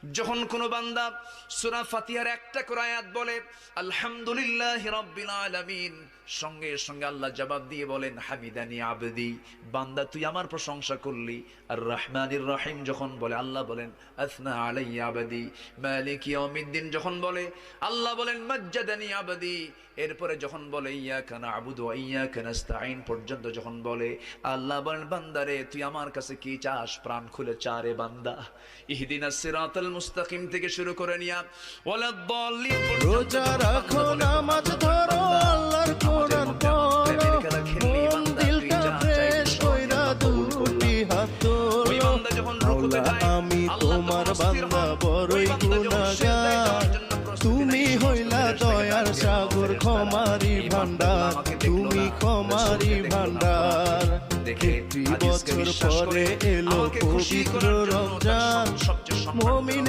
যখন কোন বান্দা সূরা ফাতিহার একটা করে আয়াত বলে আলহামদুলিল্লাহি রাব্বিল আলামিন, সঙ্গে সঙ্গে আল্লাহ জবাব দিয়ে বলেন হামিদানি আবদি, বান্দা তুই আমার প্রশংসা করলি। আর রহমানির রহিম যখন বলে আল্লাহ বলেন আসনা আলাইয়া আবদি। মালিক ইয়াউমিদ্দিন যখন বলে আল্লাহ বলেন মাজ্জাদানি আবদি। এরপরে যখন বলে ইয়াকা না'বুদু ওয়া ইয়াকা নাস্তাঈন পর্যন্ত যখন বলে আল্লাহ বলেন বান্দারে তুই আমার কাছে কি চাস, প্রাণ খুলে চারে বান্দা। ইহদিনাস সিরাতাল মুস্তাকিম থেকে শুরু করে নিয়া ওয়ালাদ-দাল্লিন পর্যন্ত রোজা রাখো, নামাজ ধরো, আল্লাহর কোরআন পড়ো, মন দিলটা ফ্রেশ কইরা দুটি হাত তোলো। আল্লাহ আমি তোমার বান্দা বড়ই গুনাহগার, তুমি হইলা দয়ার সাগর ক্ষমারি ভান্ডার, তুমি ক্ষমারি ভান্ডার। একটি বছর পরে এলো পবিত্র রমজান, মুমিন